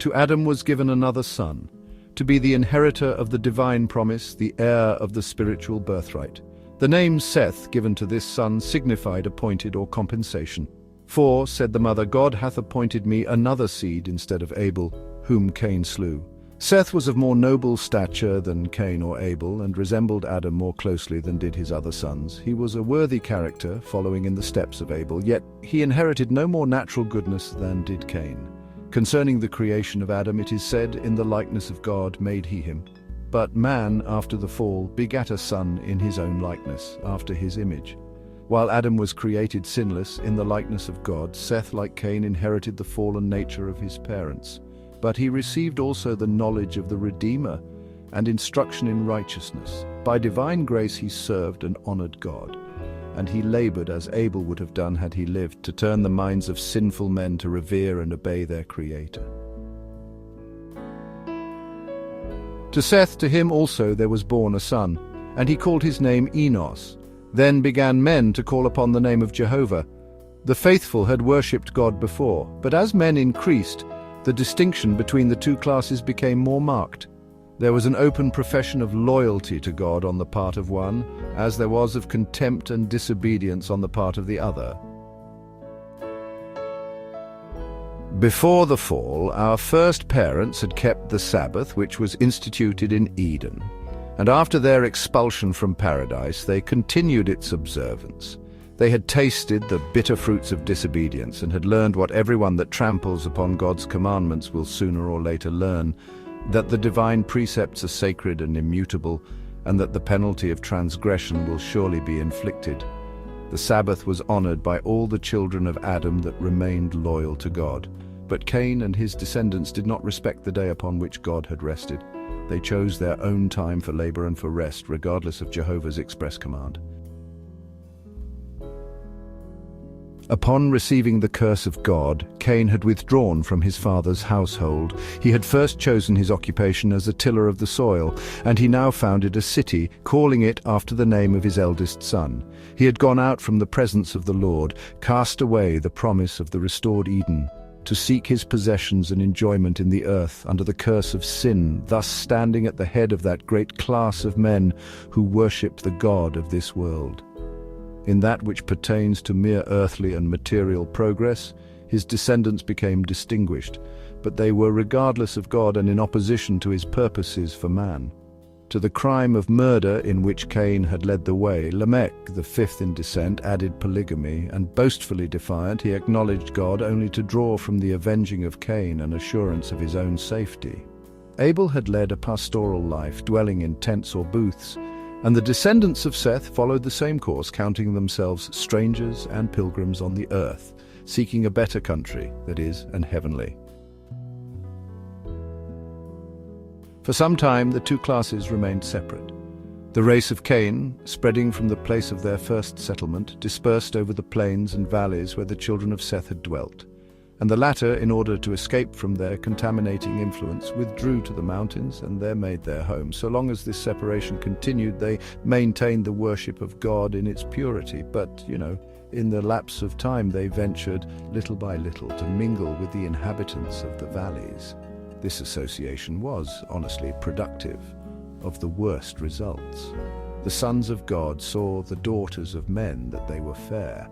To Adam was given another son, to be the inheritor of the divine promise, the heir of the spiritual birthright. The name Seth given to this son signified appointed or compensation. For, said the mother, God hath appointed me another seed instead of Abel, whom Cain slew. Seth was of more noble stature than Cain or Abel, and resembled Adam more closely than did his other sons. He was a worthy character, following in the steps of Abel, yet he inherited no more natural goodness than did Cain. Concerning the creation of Adam, it is said, in the likeness of God made he him. But man, after the fall, begat a son in his own likeness, after his image. While Adam was created sinless, in the likeness of God, Seth, like Cain, inherited the fallen nature of his parents. But he received also the knowledge of the Redeemer and instruction in righteousness. By divine grace he served and honored God. And he labored, as Abel would have done had he lived, to turn the minds of sinful men to revere and obey their Creator. To Seth, to him also there was born a son, and he called his name Enos. Then began men to call upon the name of Jehovah. The faithful had worshipped God before, but as men increased, the distinction between the two classes became more marked. There was an open profession of loyalty to God on the part of one, as there was of contempt and disobedience on the part of the other. Before the fall, our first parents had kept the Sabbath, which was instituted in Eden, and after their expulsion from paradise, they continued its observance. They had tasted the bitter fruits of disobedience and had learned what everyone that tramples upon God's commandments will sooner or later learn, that the divine precepts are sacred and immutable, and that the penalty of transgression will surely be inflicted. The Sabbath was honored by all the children of Adam that remained loyal to God. But Cain and his descendants did not respect the day upon which God had rested. They chose their own time for labor and for rest, regardless of Jehovah's express command. Upon receiving the curse of God, Cain had withdrawn from his father's household. He had first chosen his occupation as a tiller of the soil, and he now founded a city, calling it after the name of his eldest son. He had gone out from the presence of the Lord, cast away the promise of the restored Eden, to seek his possessions and enjoyment in the earth under the curse of sin, thus standing at the head of that great class of men who worshipped the God of this world. In that which pertains to mere earthly and material progress, his descendants became distinguished, but they were regardless of God and in opposition to his purposes for man. To the crime of murder in which Cain had led the way, Lamech, the fifth in descent, added polygamy, and boastfully defiant, he acknowledged God only to draw from the avenging of Cain an assurance of his own safety. Abel had led a pastoral life, dwelling in tents or booths, and the descendants of Seth followed the same course, counting themselves strangers and pilgrims on the earth, seeking a better country, that is, an heavenly. For some time, the two classes remained separate. The race of Cain, spreading from the place of their first settlement, dispersed over the plains and valleys where the children of Seth had dwelt, and the latter, in order to escape from their contaminating influence, withdrew to the mountains and there made their home. So long as this separation continued, they maintained the worship of God in its purity, but, in the lapse of time they ventured, little by little, to mingle with the inhabitants of the valleys. This association was, honestly, productive of the worst results. The sons of God saw the daughters of men that they were fair.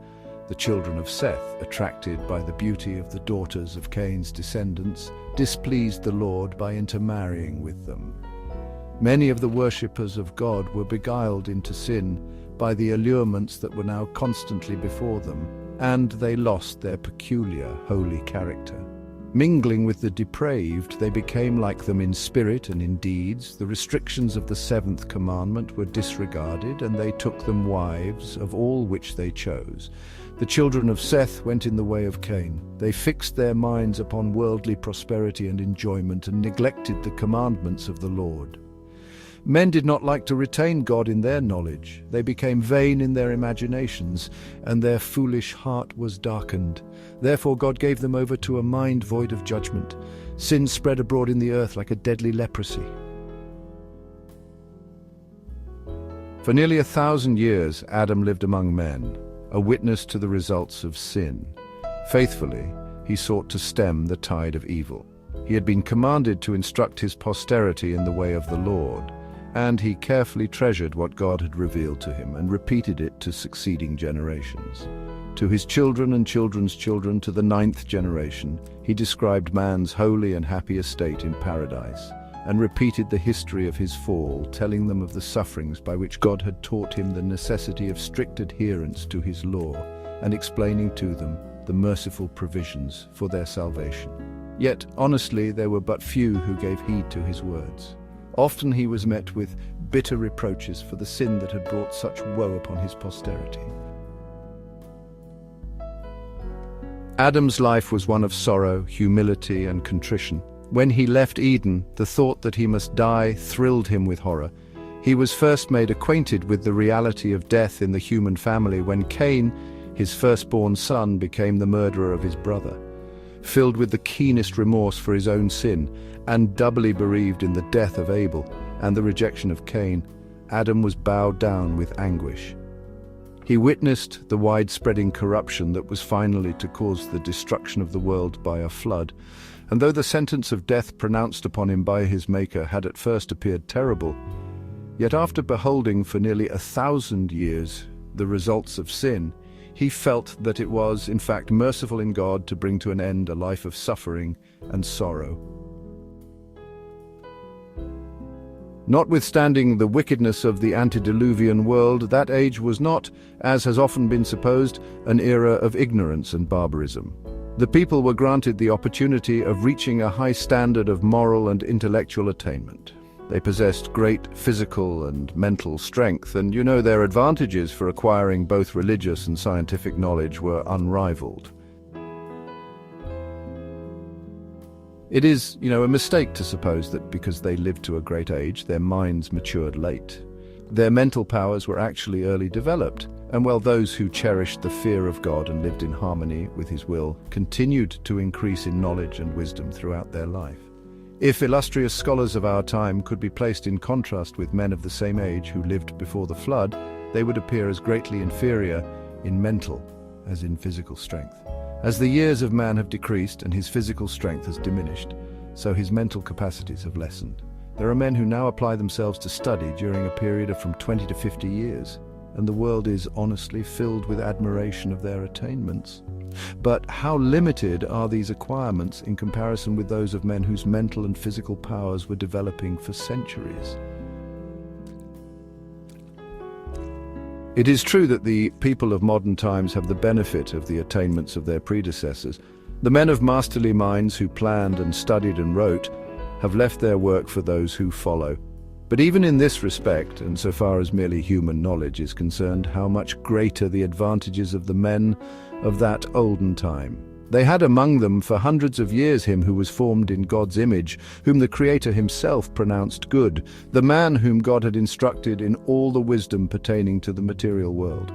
The children of Seth, attracted by the beauty of the daughters of Cain's descendants, displeased the Lord by intermarrying with them. Many of the worshippers of God were beguiled into sin by the allurements that were now constantly before them, and they lost their peculiar holy character. Mingling with the depraved, they became like them in spirit and in deeds. The restrictions of the seventh commandment were disregarded, and they took them wives, of all which they chose. The children of Seth went in the way of Cain. They fixed their minds upon worldly prosperity and enjoyment, and neglected the commandments of the Lord. Men did not like to retain God in their knowledge. They became vain in their imaginations, and their foolish heart was darkened. Therefore God gave them over to a mind void of judgment. Sin spread abroad in the earth like a deadly leprosy. For nearly 1,000 years Adam lived among men, a witness to the results of sin. Faithfully, he sought to stem the tide of evil. He had been commanded to instruct his posterity in the way of the Lord, and he carefully treasured what God had revealed to him and repeated it to succeeding generations. To his children and children's children, to the 9th generation, he described man's holy and happy estate in paradise, and repeated the history of his fall, telling them of the sufferings by which God had taught him the necessity of strict adherence to his law, and explaining to them the merciful provisions for their salvation. Yet, honestly, there were but few who gave heed to his words. Often he was met with bitter reproaches for the sin that had brought such woe upon his posterity. Adam's life was one of sorrow, humility, and contrition. When he left Eden, the thought that he must die thrilled him with horror. He was first made acquainted with the reality of death in the human family when Cain, his firstborn son, became the murderer of his brother. Filled with the keenest remorse for his own sin, and doubly bereaved in the death of Abel and the rejection of Cain, Adam was bowed down with anguish. He witnessed the widespreading corruption that was finally to cause the destruction of the world by a flood, and though the sentence of death pronounced upon him by his Maker had at first appeared terrible, yet after beholding for nearly 1,000 years the results of sin, he felt that it was, in fact, merciful in God to bring to an end a life of suffering and sorrow. Notwithstanding the wickedness of the antediluvian world, that age was not, as has often been supposed, an era of ignorance and barbarism. The people were granted the opportunity of reaching a high standard of moral and intellectual attainment. They possessed great physical and mental strength, and their advantages for acquiring both religious and scientific knowledge were unrivaled. It is, a mistake to suppose that because they lived to a great age, their minds matured late. Their mental powers were actually early developed, and while those who cherished the fear of God and lived in harmony with His will continued to increase in knowledge and wisdom throughout their life. If illustrious scholars of our time could be placed in contrast with men of the same age who lived before the flood, they would appear as greatly inferior in mental as in physical strength. As the years of man have decreased and his physical strength has diminished, so his mental capacities have lessened. There are men who now apply themselves to study during a period of from 20 to 50 years, and the world is honestly filled with admiration of their attainments. But how limited are these acquirements in comparison with those of men whose mental and physical powers were developing for centuries? It is true that the people of modern times have the benefit of the attainments of their predecessors. The men of masterly minds who planned and studied and wrote have left their work for those who follow. But even in this respect, and so far as merely human knowledge is concerned, how much greater the advantages of the men of that olden time. They had among them for hundreds of years him who was formed in God's image, whom the Creator himself pronounced good, the man whom God had instructed in all the wisdom pertaining to the material world.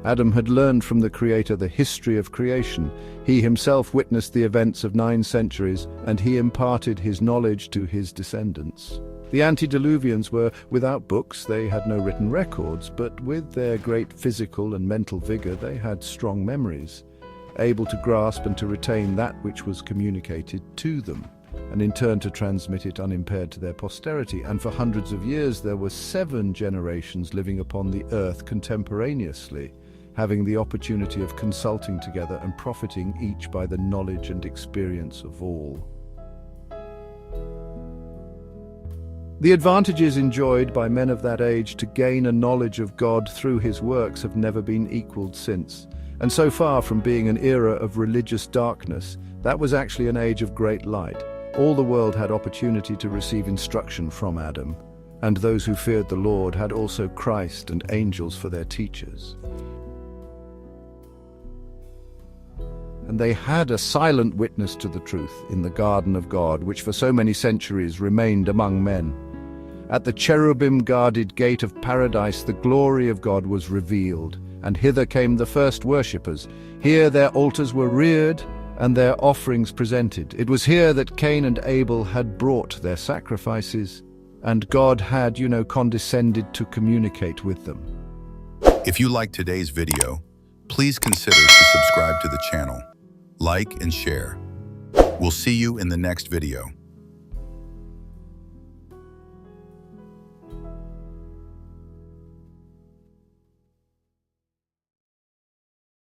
Adam had learned from the Creator the history of creation. He himself witnessed the events of 9 centuries, and he imparted his knowledge to his descendants. The antediluvians were without books, they had no written records, but with their great physical and mental vigor they had strong memories, able to grasp and to retain that which was communicated to them, and in turn to transmit it unimpaired to their posterity. And for hundreds of years there were 7 generations living upon the earth contemporaneously, having the opportunity of consulting together and profiting each by the knowledge and experience of all. The advantages enjoyed by men of that age to gain a knowledge of God through His works have never been equaled since. And so far from being an era of religious darkness, that was actually an age of great light. All the world had opportunity to receive instruction from Adam, and those who feared the Lord had also Christ and angels for their teachers. And they had a silent witness to the truth in the garden of God, which for so many centuries remained among men. At the cherubim-guarded gate of paradise the glory of God was revealed, and hither came the first worshippers. Here their altars were reared and their offerings presented. It was here that Cain and Abel had brought their sacrifices, and God had, condescended to communicate with them. If you liked today's video, please consider to subscribe to the channel, like and share. We'll see you in the next video.